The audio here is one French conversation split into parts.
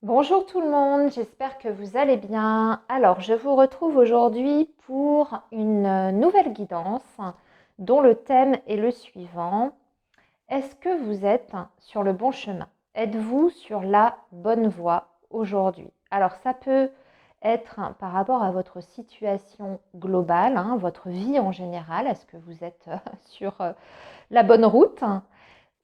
Bonjour tout le monde, j'espère que vous allez bien. Alors, je vous retrouve aujourd'hui pour une nouvelle guidance dont le thème est le suivant. Est-ce que vous êtes sur le bon chemin? Êtes-vous sur la bonne voie aujourd'hui? Alors, ça peut être par rapport à votre situation globale, votre vie en général. Est-ce que vous êtes sur la bonne route?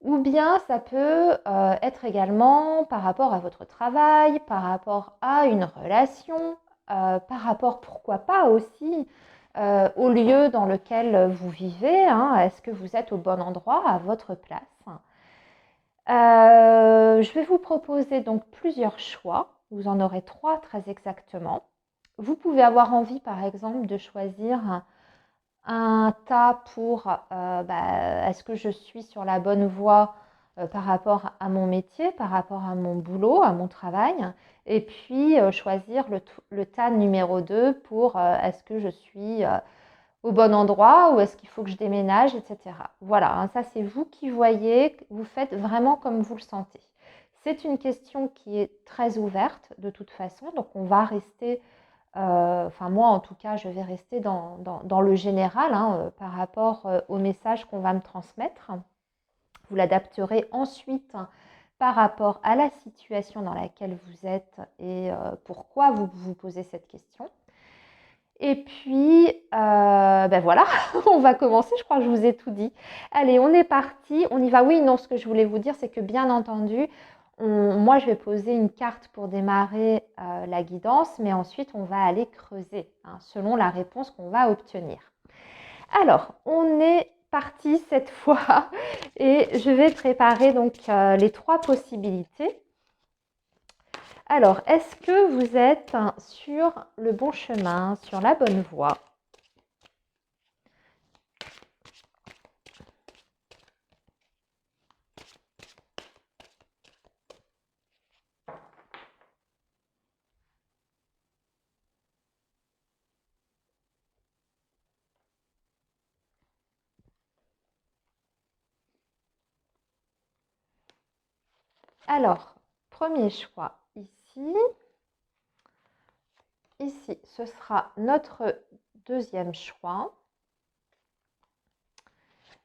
Ou bien ça peut être également par rapport à votre travail, par rapport à une relation, par rapport, pourquoi pas aussi, au lieu dans lequel vous vivez. Est-ce que vous êtes au bon endroit, à votre place? Je vais vous proposer donc plusieurs choix. Vous en aurez 3 très exactement. Vous pouvez avoir envie, par exemple, de choisir un tas pour est-ce que je suis sur la bonne voie par rapport à mon métier, par rapport à mon boulot, à mon travail, et puis choisir le tas numéro 2 pour est-ce que je suis au bon endroit ou est-ce qu'il faut que je déménage, etc. Voilà, ça c'est vous qui voyez, vous faites vraiment comme vous le sentez. C'est une question qui est très ouverte de toute façon, donc on va rester enfin moi en tout cas, je vais rester dans le général par rapport au message qu'on va me transmettre. Vous l'adapterez ensuite par rapport à la situation dans laquelle vous êtes et pourquoi vous vous posez cette question. Et puis, voilà, on va commencer, je crois que je vous ai tout dit. Allez, on est parti, on y va. Oui, non, ce que je voulais vous dire, c'est que bien entendu, moi, je vais poser une carte pour démarrer la guidance, mais ensuite, on va aller creuser selon la réponse qu'on va obtenir. Alors, on est parti cette fois et je vais préparer donc les 3 possibilités. Alors, est-ce que vous êtes sur le bon chemin, sur la bonne voie? Alors, premier choix ici. Ici, ce sera notre deuxième choix.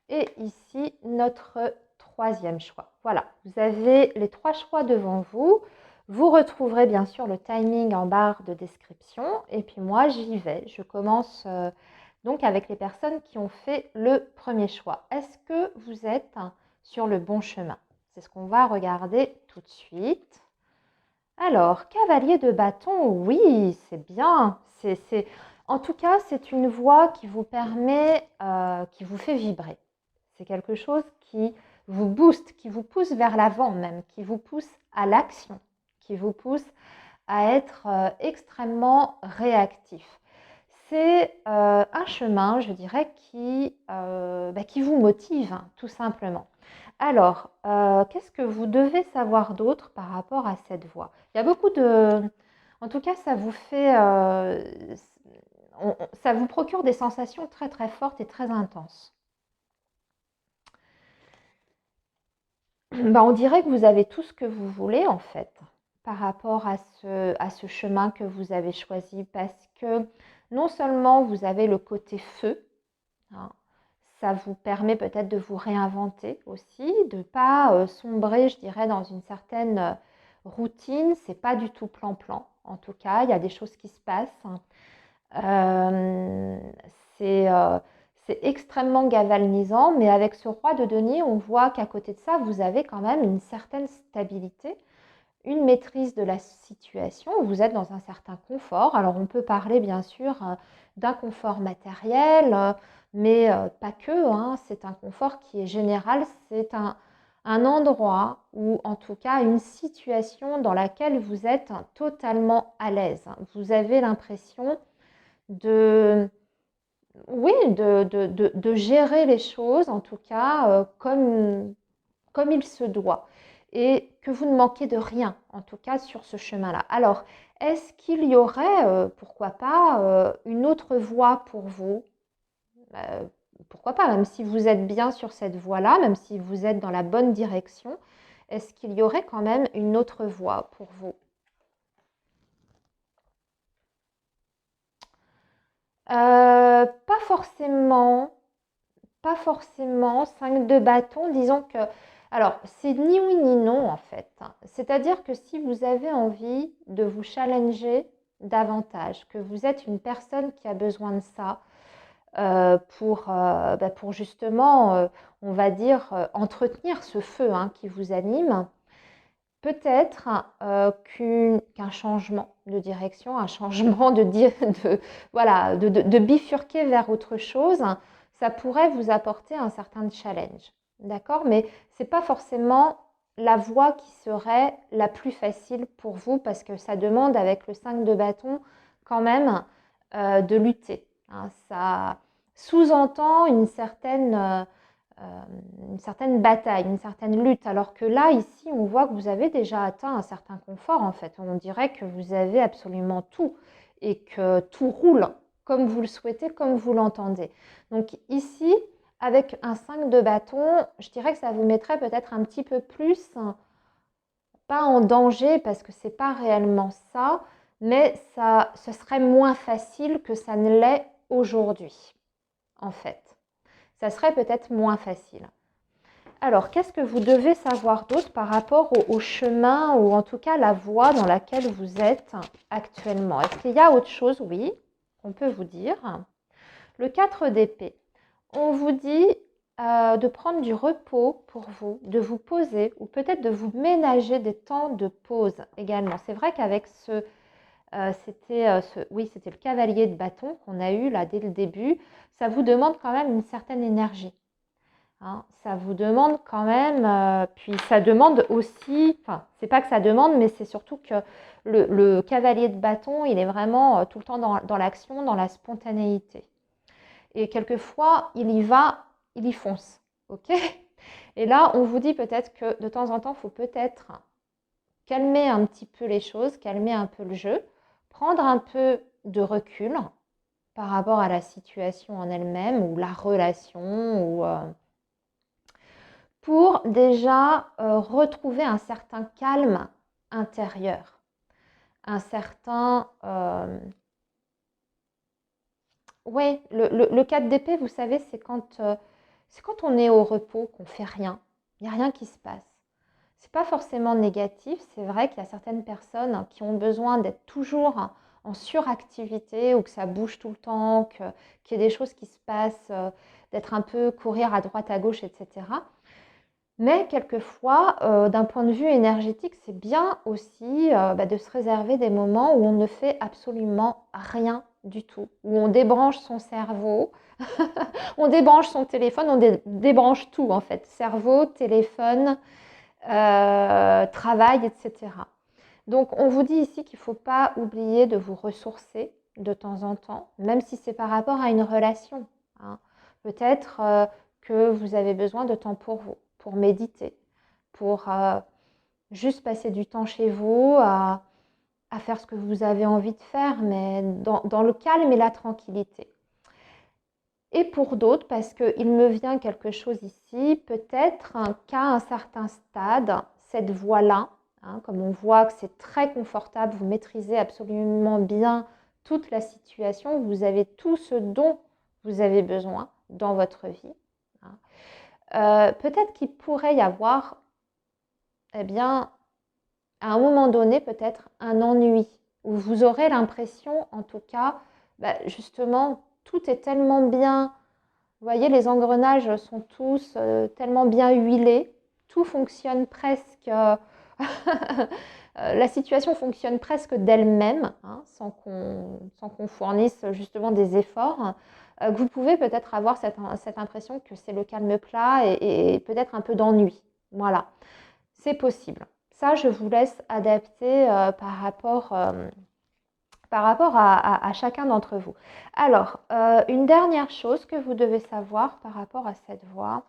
Et ici, notre troisième choix. Voilà, vous avez les 3 choix devant vous. Vous retrouverez bien sûr le timing en barre de description. Et puis moi, j'y vais. Je commence donc avec les personnes qui ont fait le premier choix. Est-ce que vous êtes sur le bon chemin? C'est ce qu'on va regarder tout de suite. Alors, cavalier de bâton, oui, c'est bien. En tout cas, c'est une voix qui vous permet, qui vous fait vibrer. C'est quelque chose qui vous booste, qui vous pousse vers l'avant même, qui vous pousse à l'action, qui vous pousse à être extrêmement réactif. C'est un chemin, je dirais, qui vous motive, tout simplement. Alors, qu'est-ce que vous devez savoir d'autre par rapport à cette voix? Il y a beaucoup de... En tout cas, ça vous fait... ça vous procure des sensations très très fortes et très intenses. On dirait que vous avez tout ce que vous voulez en fait par rapport à ce chemin que vous avez choisi parce que non seulement vous avez le côté feu, hein, ça vous permet peut-être de vous réinventer aussi, de ne pas sombrer, je dirais, dans une certaine routine. C'est pas du tout plan-plan. En tout cas, il y a des choses qui se passent. Euh, c'est c'est extrêmement galvanisant, mais avec ce roi de denier, on voit qu'à côté de ça, vous avez quand même une certaine stabilité, une maîtrise de la situation, vous êtes dans un certain confort. Alors on peut parler bien sûr d'un confort matériel, mais pas que, c'est un confort qui est général, c'est un endroit ou en tout cas une situation dans laquelle vous êtes totalement à l'aise. Vous avez l'impression de, oui, de gérer les choses, en tout cas, comme il se doit. Et que vous ne manquez de rien, en tout cas, sur ce chemin-là. Alors, est-ce qu'il y aurait, pourquoi pas, une autre voie pour vous? Euh, Pourquoi pas, même si vous êtes bien sur cette voie-là, même si vous êtes dans la bonne direction, est-ce qu'il y aurait quand même une autre voie pour vous? Pas forcément. Pas forcément. 5 de bâton, disons que... Alors, c'est ni oui ni non en fait. C'est-à-dire que si vous avez envie de vous challenger davantage, que vous êtes une personne qui a besoin de ça pour justement, on va dire, entretenir ce feu qui vous anime, peut-être qu'un changement de direction, un changement voilà, de bifurquer vers autre chose, ça pourrait vous apporter un certain challenge. D'accord? Mais ce n'est pas forcément la voie qui serait la plus facile pour vous parce que ça demande, avec le 5 de bâton, quand même de lutter. Ça sous-entend une certaine bataille, une certaine lutte. Alors que là, ici, on voit que vous avez déjà atteint un certain confort, en fait. On dirait que vous avez absolument tout et que tout roule comme vous le souhaitez, comme vous l'entendez. Donc ici, avec un 5 de bâton, je dirais que ça vous mettrait peut-être un petit peu plus, pas en danger, parce que c'est pas réellement ça, mais ce serait moins facile que ça ne l'est aujourd'hui, en fait. Ça serait peut-être moins facile. Alors, qu'est-ce que vous devez savoir d'autre par rapport au chemin ou en tout cas la voie dans laquelle vous êtes actuellement? Est-ce qu'il y a autre chose? Oui, on peut vous dire. Le 4 d'épée, on vous dit de prendre du repos pour vous, de vous poser ou peut-être de vous ménager des temps de pause également. C'est vrai qu'avec c'était le cavalier de bâton qu'on a eu là dès le début, ça vous demande quand même une certaine énergie. Ça vous demande quand même, puis ça demande aussi, enfin, c'est pas que ça demande, mais c'est surtout que le cavalier de bâton, il est vraiment tout le temps dans l'action, dans la spontanéité. Et quelquefois, il y fonce, ok? Et là, on vous dit peut-être que de temps en temps, il faut peut-être calmer un petit peu les choses, calmer un peu le jeu, prendre un peu de recul par rapport à la situation en elle-même ou la relation ou pour déjà retrouver un certain calme intérieur, un certain... Oui, le 4 d'épée, vous savez, c'est quand on est au repos, qu'on fait rien, il n'y a rien qui se passe. C'est pas forcément négatif, c'est vrai qu'il y a certaines personnes qui ont besoin d'être toujours en suractivité ou que ça bouge tout le temps, qu'il y ait des choses qui se passent, d'être un peu courir à droite, à gauche, etc. Mais quelquefois, d'un point de vue énergétique, c'est bien aussi de se réserver des moments où on ne fait absolument rien du tout, où on débranche son cerveau, on débranche son téléphone, on débranche tout en fait, cerveau, téléphone, travail, etc. Donc on vous dit ici qu'il ne faut pas oublier de vous ressourcer de temps en temps, même si c'est par rapport à une relation. Peut-être que vous avez besoin de temps pour vous, pour méditer, pour juste passer du temps chez vous, à faire ce que vous avez envie de faire, mais dans le calme et la tranquillité. Et pour d'autres, parce qu'il me vient quelque chose ici, peut-être qu'à un certain stade, cette voie-là, comme on voit que c'est très confortable, vous maîtrisez absolument bien toute la situation, vous avez tout ce dont vous avez besoin dans votre vie. Peut-être qu'il pourrait y avoir, eh bien, à un moment donné, peut-être un ennui, où vous aurez l'impression, en tout cas, justement, tout est tellement bien. Vous voyez, les engrenages sont tous tellement bien huilés, tout fonctionne presque, la situation fonctionne presque d'elle-même, sans qu'on fournisse justement des efforts. Que vous pouvez peut-être avoir cette impression que c'est le calme plat et peut-être un peu d'ennui. Voilà, c'est possible. Ça, je vous laisse adapter par rapport à chacun d'entre vous. Alors, une dernière chose que vous devez savoir par rapport à cette voie.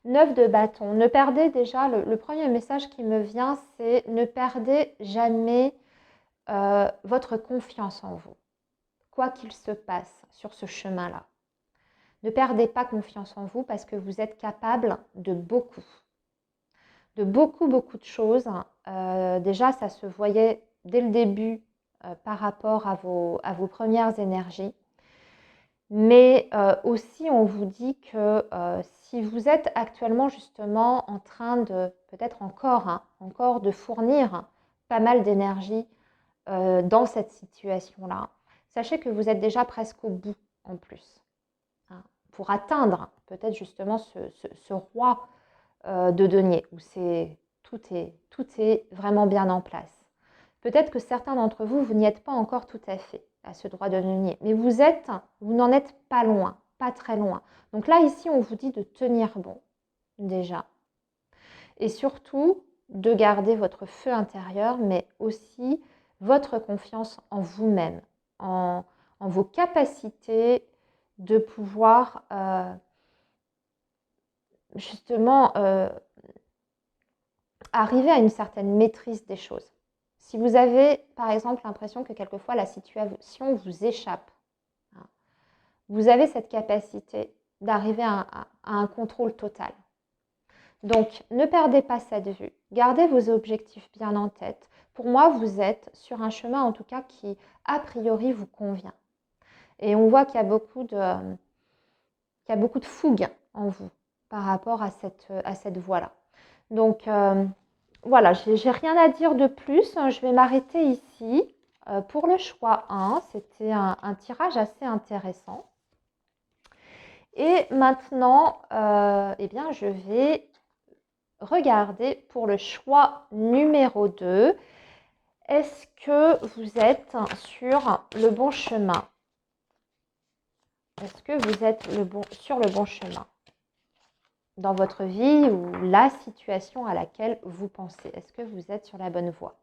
9 de bâton. Ne perdez déjà, le premier message qui me vient, c'est ne perdez jamais votre confiance en vous, quoi qu'il se passe sur ce chemin-là. Ne perdez pas confiance en vous parce que vous êtes capable de beaucoup. De beaucoup, beaucoup de choses. Déjà, ça se voyait dès le début par rapport à vos premières énergies. Mais aussi, on vous dit que si vous êtes actuellement justement en train de, peut-être encore de fournir pas mal d'énergie dans cette situation-là, sachez que vous êtes déjà presque au bout en plus. Hein, pour atteindre peut-être justement ce roi de denier, où tout est vraiment bien en place. Peut-être que certains d'entre vous, vous n'y êtes pas encore tout à fait à ce droit de denier, mais vous n'en êtes pas loin, pas très loin. Donc là, ici, on vous dit de tenir bon, déjà. Et surtout, de garder votre feu intérieur, mais aussi votre confiance en vous-même, en vos capacités de pouvoir justement arriver à une certaine maîtrise des choses. Si vous avez, par exemple, l'impression que quelquefois la situation vous échappe, hein, vous avez cette capacité d'arriver à un contrôle total. Donc, ne perdez pas cette vue. Gardez vos objectifs bien en tête. Pour moi, vous êtes sur un chemin, en tout cas, qui, a priori, vous convient. Et on voit qu'il y a beaucoup de fougue en vous par rapport à cette voie-là. Donc, voilà, j'ai rien à dire de plus. Je vais m'arrêter ici pour le choix 1. C'était un tirage assez intéressant. Et maintenant, eh bien, je vais regarder pour le choix numéro 2. Est-ce que vous êtes sur le bon chemin? Est-ce que vous êtes sur le bon chemin dans votre vie ou la situation à laquelle vous pensez? Est-ce que vous êtes sur la bonne voie?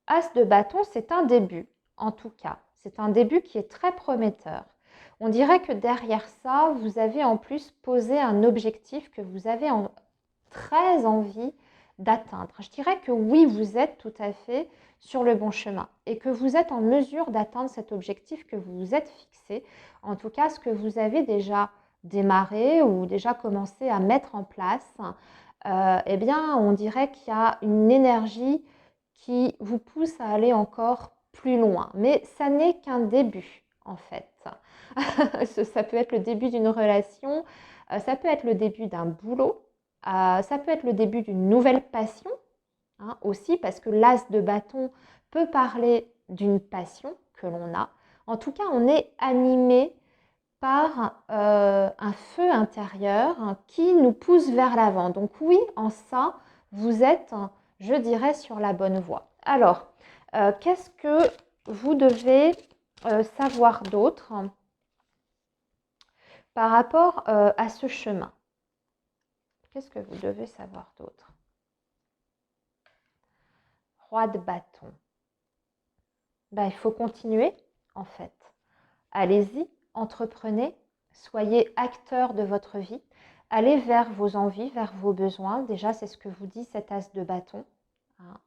As de bâton, c'est un début, en tout cas. C'est un début qui est très prometteur. On dirait que derrière ça, vous avez en plus posé un objectif que vous avez très envie d'atteindre. Je dirais que oui, vous êtes tout à fait sur le bon chemin et que vous êtes en mesure d'atteindre cet objectif que vous vous êtes fixé. En tout cas, ce que vous avez déjà démarré ou déjà commencé à mettre en place, eh bien, on dirait qu'il y a une énergie qui vous pousse à aller encore plus loin. Mais ça n'est qu'un début, en fait. Ça peut être le début d'une relation, ça peut être le début d'un boulot, ça peut être le début d'une nouvelle passion, hein, aussi, parce que l'as de bâton peut parler d'une passion que l'on a. En tout cas, on est animé par un feu intérieur, hein, qui nous pousse vers l'avant. Donc oui, en ça, vous êtes, je dirais, sur la bonne voie. Alors, qu'est-ce que vous devez savoir d'autre par rapport à ce chemin? Qu'est-ce que vous devez savoir d'autre? Roi de bâton. Ben, il faut continuer, en fait. Allez-y, entreprenez, soyez acteur de votre vie. Allez vers vos envies, vers vos besoins. Déjà, c'est ce que vous dit cet as de bâton. Hein.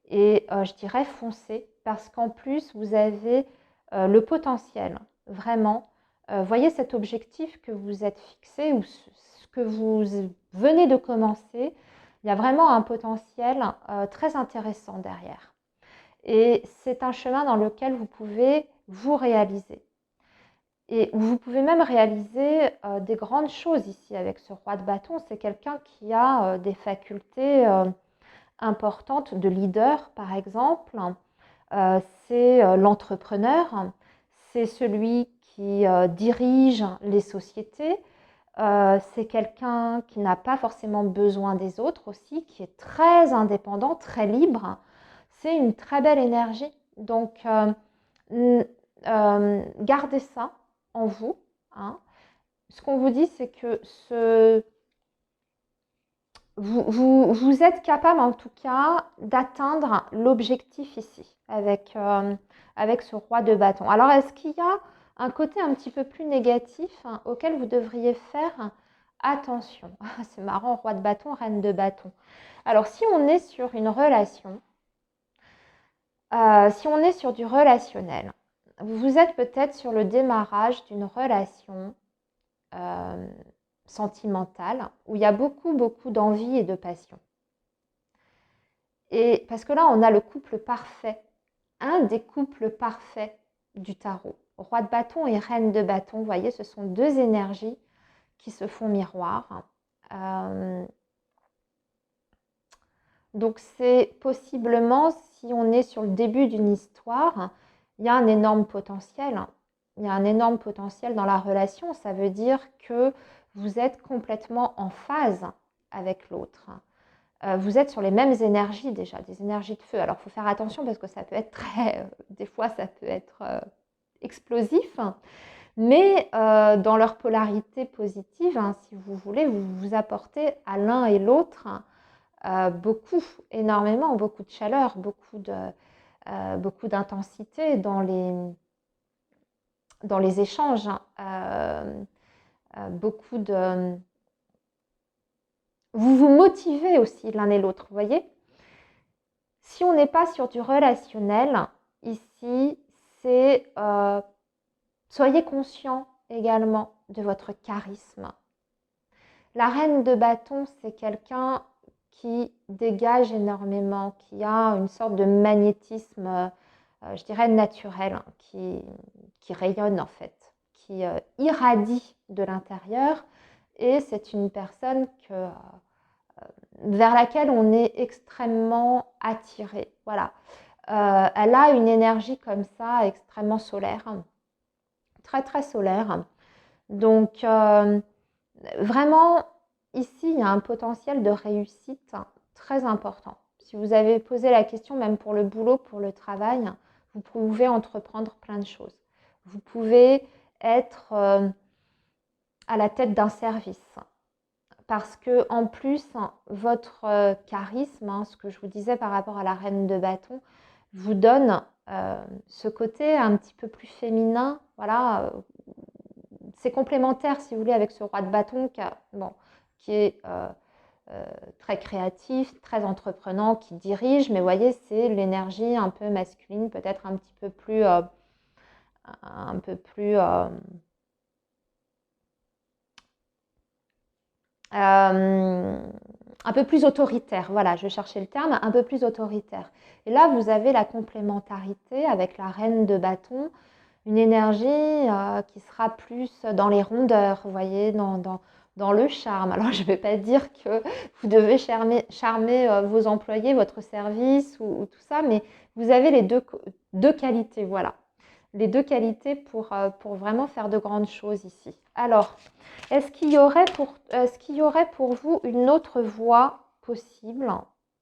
Et je dirais foncez, parce qu'en plus, vous avez le potentiel, vraiment. Voyez cet objectif que vous êtes fixé ou ce que vous venez de commencer. Il y a vraiment un potentiel très intéressant derrière. Et c'est un chemin dans lequel vous pouvez vous réaliser. Et vous pouvez même réaliser des grandes choses ici avec ce roi de bâton. C'est quelqu'un qui a des facultés importantes de leader, par exemple. C'est l'entrepreneur, c'est celui qui dirige les sociétés. C'est quelqu'un qui n'a pas forcément besoin des autres aussi, qui est très indépendant, très libre. C'est une très belle énergie. Donc, gardez ça en vous. Hein. Ce qu'on vous dit, c'est que vous êtes capable, en tout cas, d'atteindre l'objectif ici, avec ce roi de bâton. Alors, est-ce qu'il y a un côté un petit peu plus négatif, hein, auquel vous devriez faire attention? C'est marrant, roi de bâton, reine de bâton. Alors, si on est sur une relation, si on est sur du relationnel, vous êtes peut-être sur le démarrage d'une relation sentimentale où il y a beaucoup, beaucoup d'envie et de passion. Et parce que là, on a le couple parfait, un des couples parfaits du tarot. Roi de bâton et reine de bâton, vous voyez, ce sont deux énergies qui se font miroir. Donc c'est possiblement, si on est sur le début d'une histoire, il y a un énorme potentiel. Il y a un énorme potentiel dans la relation. Ça veut dire que vous êtes complètement en phase avec l'autre. Vous êtes sur les mêmes énergies déjà, des énergies de feu. Alors il faut faire attention parce que ça peut être des fois ça peut être explosif. Mais dans leur polarité positive, hein, si vous voulez, vous vous apportez à l'un et l'autre beaucoup, énormément, beaucoup de chaleur, beaucoup d'intensité dans les échanges, beaucoup de... Vous vous motivez aussi l'un et l'autre, vous voyez. Si on n'est pas sur du relationnel, ici, c'est... soyez conscient également de votre charisme. La reine de bâton, c'est quelqu'un qui dégage énormément, qui a une sorte de magnétisme, je dirais naturel, hein, qui rayonne en fait, qui irradie de l'intérieur. Et c'est une personne vers laquelle on est extrêmement attiré. Voilà. Elle a une énergie comme ça, extrêmement solaire, très très solaire. Donc, vraiment, ici, il y a un potentiel de réussite très important. Si vous avez posé la question, même pour le boulot, pour le travail, vous pouvez entreprendre plein de choses. Vous pouvez être à la tête d'un service. Parce que en plus, votre charisme, ce que je vous disais par rapport à la reine de bâton, vous donne ce côté un petit peu plus féminin. Voilà, c'est complémentaire, si vous voulez, avec ce roi de bâton qui est très créatif, très entreprenant, qui dirige. Mais vous voyez, c'est l'énergie un peu masculine, peut-être un petit peu plus... un peu plus un peu plus autoritaire, voilà, je cherchais le terme, un peu plus autoritaire. Et là, vous avez la complémentarité avec la reine de bâton, une énergie qui sera plus dans les rondeurs, vous voyez, dans le charme. Alors, je ne vais pas dire que vous devez charmer vos employés, votre service ou tout ça, mais vous avez les deux qualités, voilà. Les deux qualités pour vraiment faire de grandes choses ici. Alors, est-ce qu'il y aurait pour vous une autre voie possible?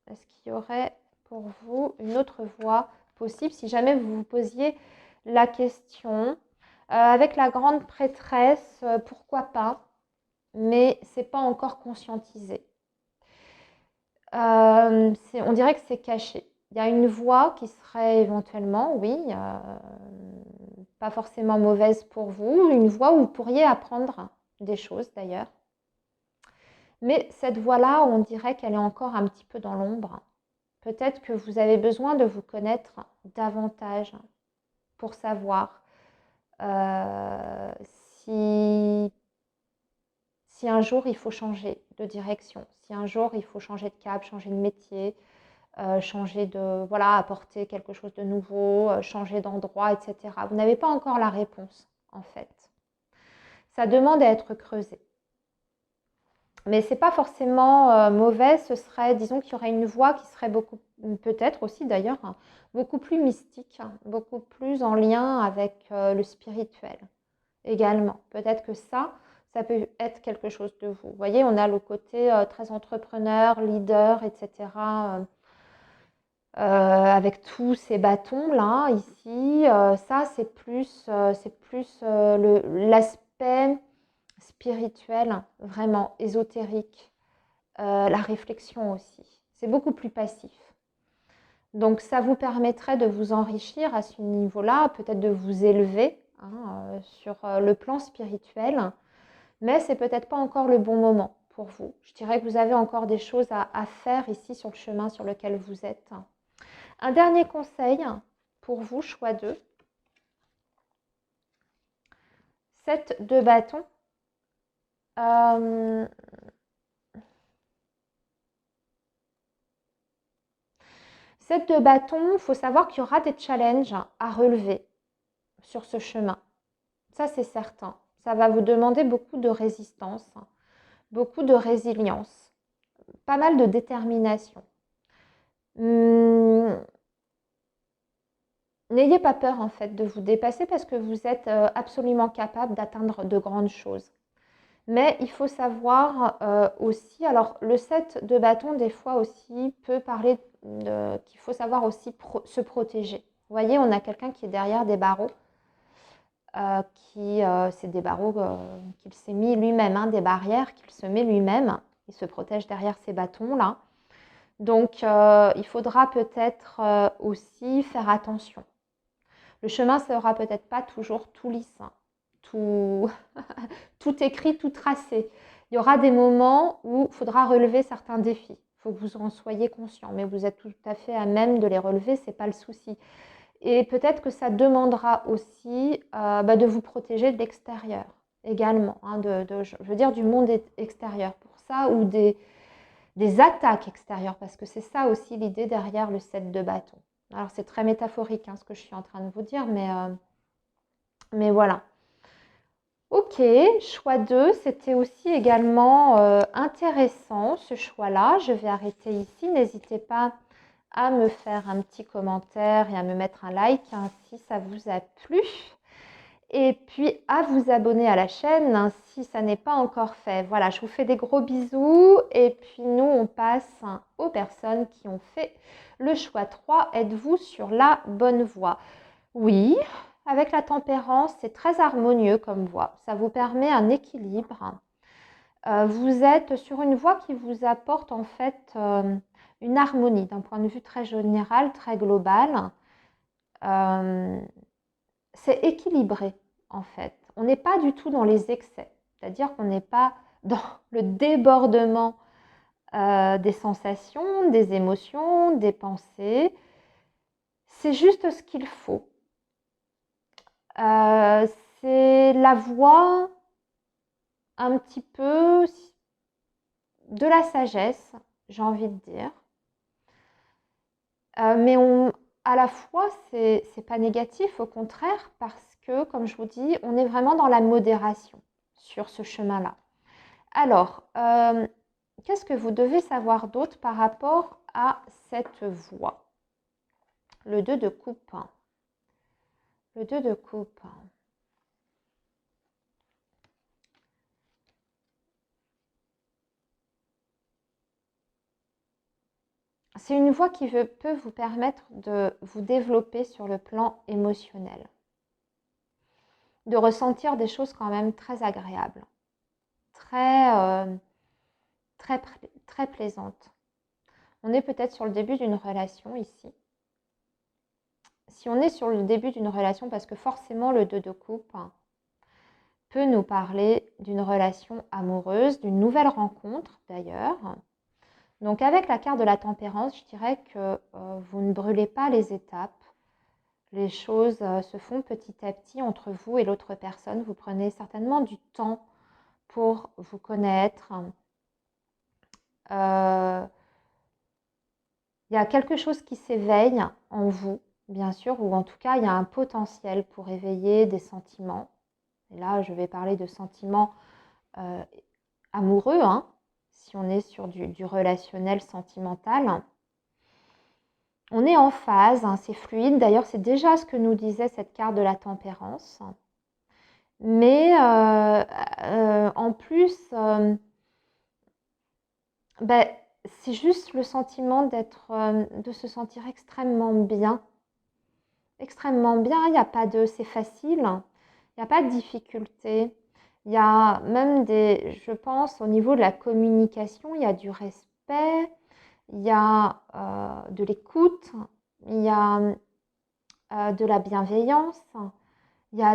Est-ce qu'il y aurait pour vous une autre voie possible si jamais vous vous posiez la question? Avec la grande prêtresse, pourquoi pas? Mais c'est pas encore conscientisé. On dirait que c'est caché. Il y a une voie qui serait éventuellement, oui, pas forcément mauvaise pour vous, une voie où vous pourriez apprendre des choses d'ailleurs. Mais cette voie-là, on dirait qu'elle est encore un petit peu dans l'ombre. Peut-être que vous avez besoin de vous connaître davantage pour savoir si un jour il faut changer de direction, si un jour il faut changer de cap, changer de métier, changer de, voilà, apporter quelque chose de nouveau, changer d'endroit, etc. Vous n'avez pas encore la réponse, en fait. Ça demande à être creusé. Mais ce n'est pas forcément mauvais, ce serait, disons qu'il y aurait une voie qui serait beaucoup, peut-être aussi d'ailleurs, beaucoup plus mystique, beaucoup plus en lien avec le spirituel également. Peut-être que ça peut être quelque chose de vous. Vous voyez, on a le côté très entrepreneur, leader, etc. Avec tous ces bâtons-là, ici, ça, c'est plus l'aspect spirituel, vraiment ésotérique, la réflexion aussi. C'est beaucoup plus passif. Donc, ça vous permettrait de vous enrichir à ce niveau-là, peut-être de vous élever sur le plan spirituel, mais c'est peut-être pas encore le bon moment pour vous. Je dirais que vous avez encore des choses à faire ici sur le chemin sur lequel vous êtes. Un dernier conseil pour vous, choix 2. 7 de bâton. Set de bâton, il faut savoir qu'il y aura des challenges à relever sur ce chemin. Ça, c'est certain. Ça va vous demander beaucoup de résistance, beaucoup de résilience, pas mal de détermination. N'ayez pas peur en fait de vous dépasser parce que vous êtes absolument capable d'atteindre de grandes choses. Mais il faut savoir aussi, alors le set de bâton des fois aussi peut parler qu'il faut savoir aussi se protéger. Vous voyez, on a quelqu'un qui est derrière des barreaux, c'est des barreaux qu'il s'est mis lui-même, hein, des barrières qu'il se met lui-même. Il se protège derrière ces bâtons-là. Donc il faudra peut-être aussi faire attention. Le chemin sera peut-être pas toujours tout lisse, hein, tout, tout écrit, tout tracé. Il y aura des moments où il faudra relever certains défis. Il faut que vous en soyez conscient, mais vous êtes tout à fait à même de les relever, ce n'est pas le souci. Et peut-être que ça demandera aussi de vous protéger de l'extérieur également, hein, je veux dire du monde extérieur pour ça, ou des attaques extérieures, parce que c'est ça aussi l'idée derrière le set de bâton. Alors c'est très métaphorique hein, ce que je suis en train de vous dire, mais voilà. Ok, choix 2, c'était aussi également intéressant ce choix-là. Je vais arrêter ici. N'hésitez pas à me faire un petit commentaire et à me mettre un like hein, si ça vous a plu. Et puis à vous abonner à la chaîne hein, si ça n'est pas encore fait. Voilà, je vous fais des gros bisous. Et puis nous, on passe hein, aux personnes qui ont fait le choix 3. Êtes-vous sur la bonne voie? Oui, avec la tempérance, c'est très harmonieux comme voie. Ça vous permet un équilibre. Vous êtes sur une voie qui vous apporte en fait une harmonie d'un point de vue très général, très global. C'est équilibré en fait. On n'est pas du tout dans les excès. C'est-à-dire qu'on n'est pas dans le débordement des sensations, des émotions, des pensées. C'est juste ce qu'il faut. C'est la voie un petit peu de la sagesse, j'ai envie de dire. Mais à la fois, c'est pas négatif, au contraire, parce que, comme je vous dis, on est vraiment dans la modération sur ce chemin-là. Alors, qu'est-ce que vous devez savoir d'autre par rapport à cette voie? Le 2 de coupe. Le 2 de coupe. C'est une voie qui peut vous permettre de vous développer sur le plan émotionnel, de ressentir des choses quand même très agréables, très, très, très plaisantes. On est peut-être sur le début d'une relation ici. Si on est sur le début d'une relation, parce que forcément le 2 de coupe peut nous parler d'une relation amoureuse, d'une nouvelle rencontre d'ailleurs. Donc avec la carte de la tempérance, je dirais que vous ne brûlez pas les étapes. Les choses se font petit à petit entre vous et l'autre personne. Vous prenez certainement du temps pour vous connaître. Il y a quelque chose qui s'éveille en vous, bien sûr, ou en tout cas, il y a un potentiel pour éveiller des sentiments. Et là, je vais parler de sentiments amoureux, hein, si on est sur du relationnel sentimental. On est en phase, hein, c'est fluide. D'ailleurs, c'est déjà ce que nous disait cette carte de la tempérance. Mais en plus, c'est juste le sentiment de se sentir extrêmement bien. Extrêmement bien, il n'y a pas de c'est facile, il n'y a pas de difficulté. Il y a même je pense, au niveau de la communication, il y a du respect, il y a de l'écoute, il y a de la bienveillance, il y a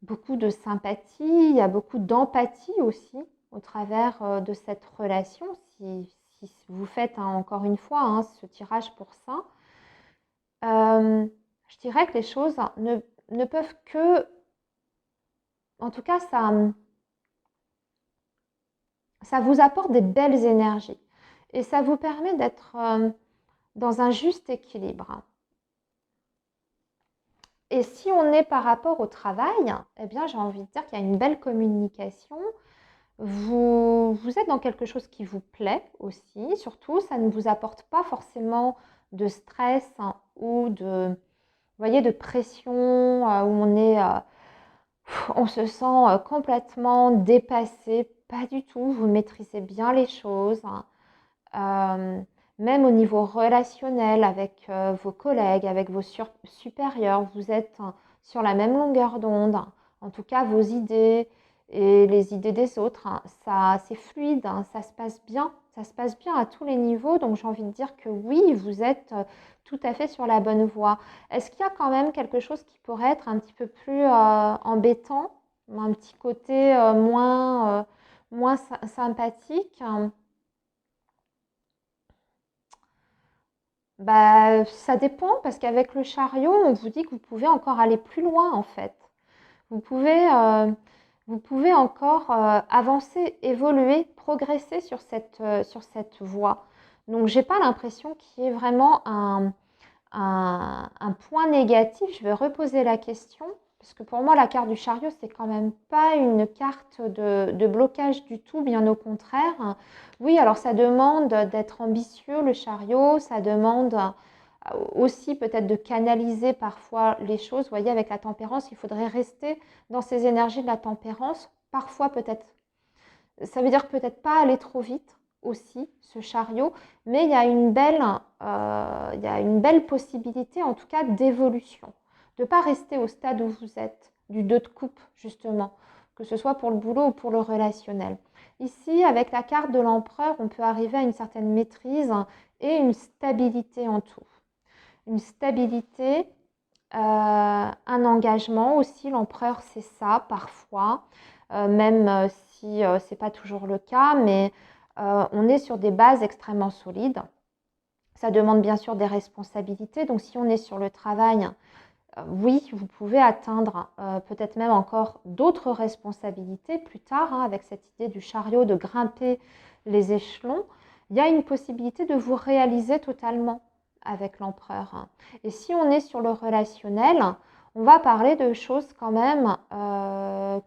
beaucoup de sympathie, il y a beaucoup d'empathie aussi au travers de cette relation. Si vous faites encore une fois ce tirage pour ça, je dirais que les choses ne peuvent que, en tout cas, ça vous apporte des belles énergies et ça vous permet d'être dans un juste équilibre. Et si on est par rapport au travail, eh bien, j'ai envie de dire qu'il y a une belle communication. Vous êtes dans quelque chose qui vous plaît aussi. Surtout, ça ne vous apporte pas forcément de stress ou de, vous voyez, de pression on se sent complètement dépassé. Pas du tout. Vous maîtrisez bien les choses. Euh, Même au niveau relationnel avec vos collègues, avec vos supérieurs, vous êtes sur la même longueur d'onde. En tout cas, vos idées et les idées des autres, ça, c'est fluide, ça se passe bien. Ça se passe bien à tous les niveaux. Donc, j'ai envie de dire que oui, vous êtes tout à fait sur la bonne voie. Est-ce qu'il y a quand même quelque chose qui pourrait être un petit peu plus embêtant, un petit côté moins sympathique? Bah, ça dépend parce qu'avec le chariot, on vous dit que vous pouvez encore aller plus loin en fait. Vous pouvez, euh, Vous pouvez encore avancer, évoluer, progresser sur cette voie. Donc, j'ai pas l'impression qu'il y ait vraiment un point négatif. Je vais reposer la question parce que pour moi, la carte du chariot, c'est quand même pas une carte de blocage du tout, bien au contraire. Oui, alors ça demande d'être ambitieux, le chariot, ça demande aussi peut-être de canaliser parfois les choses. Vous voyez, avec la tempérance, il faudrait rester dans ces énergies de la tempérance. Parfois, peut-être, ça veut dire peut-être pas aller trop vite aussi, ce chariot, mais il y a une belle possibilité, en tout cas, d'évolution. De ne pas rester au stade où vous êtes, du 2 de coupe, justement, que ce soit pour le boulot ou pour le relationnel. Ici, avec la carte de l'empereur, on peut arriver à une certaine maîtrise et une stabilité en tout. Une stabilité, un engagement aussi, l'empereur, c'est ça, parfois, même si ce n'est pas toujours le cas, mais on est sur des bases extrêmement solides. Ça demande bien sûr des responsabilités. Donc, si on est sur le travail, oui, vous pouvez atteindre peut-être même encore d'autres responsabilités plus tard, avec cette idée du chariot, de grimper les échelons. Il y a une possibilité de vous réaliser totalement avec l'empereur. Et si on est sur le relationnel, on va parler de choses quand même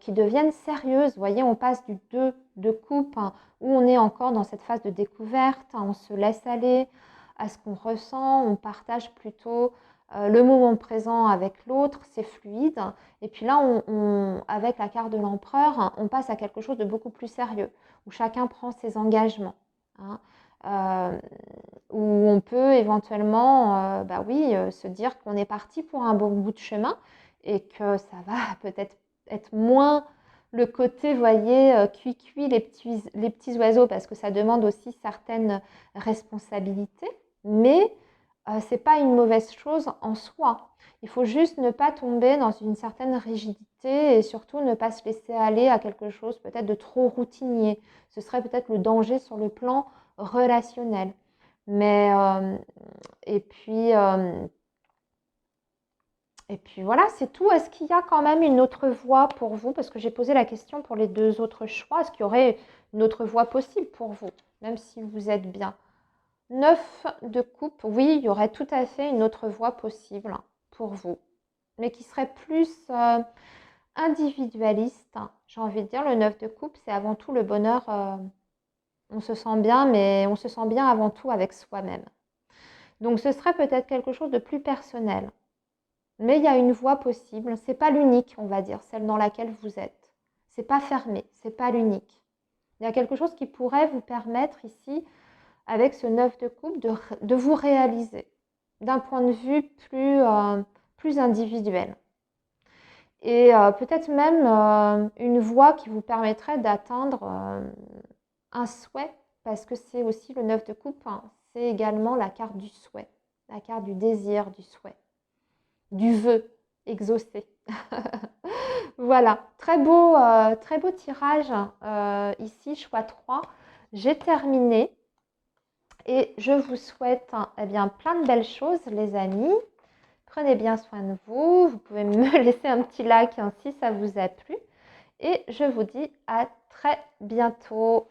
qui deviennent sérieuses. Vous voyez, on passe du 2 de coupe, où on est encore dans cette phase de découverte, on se laisse aller à ce qu'on ressent, on partage plutôt le moment présent avec l'autre, c'est fluide. Et puis là, avec la carte de l'empereur, on passe à quelque chose de beaucoup plus sérieux, où chacun prend ses engagements. Hein, euh, où on peut éventuellement, bah oui, se dire qu'on est parti pour un bon bout de chemin et que ça va peut-être être moins le côté, voyez, cuit-cuit, les petits oiseaux, parce que ça demande aussi certaines responsabilités, mais c'est pas une mauvaise chose en soi. Il faut juste ne pas tomber dans une certaine rigidité et surtout ne pas se laisser aller à quelque chose peut-être de trop routinier. Ce serait peut-être le danger sur le plan relationnel. Mais et puis euh, et puis voilà, c'est tout. Est-ce qu'il y a quand même une autre voie pour vous? Parce que j'ai posé la question pour les deux autres choix. Est-ce qu'il y aurait une autre voie possible pour vous, même si vous êtes bien? 9 de coupe, oui, il y aurait tout à fait une autre voie possible pour vous, mais qui serait plus individualiste. J'ai envie de dire, le 9 de coupe, c'est avant tout le bonheur. On se sent bien, mais on se sent bien avant tout avec soi-même. Donc ce serait peut-être quelque chose de plus personnel. Mais il y a une voie possible. C'est pas l'unique, on va dire, celle dans laquelle vous êtes. C'est pas fermé, c'est pas l'unique. Il y a quelque chose qui pourrait vous permettre ici, avec ce 9 de coupe, de vous réaliser d'un point de vue plus individuel. Et peut-être même une voie qui vous permettrait d'atteindre un souhait, parce que c'est aussi le 9 de coupe, hein, c'est également la carte du souhait, la carte du désir, du souhait, du vœu exaucé. Voilà, très beau tirage ici, choix 3. J'ai terminé et je vous souhaite eh bien, plein de belles choses, les amis. Prenez bien soin de vous. Vous pouvez me laisser un petit like si ça vous a plu. Et je vous dis à très bientôt.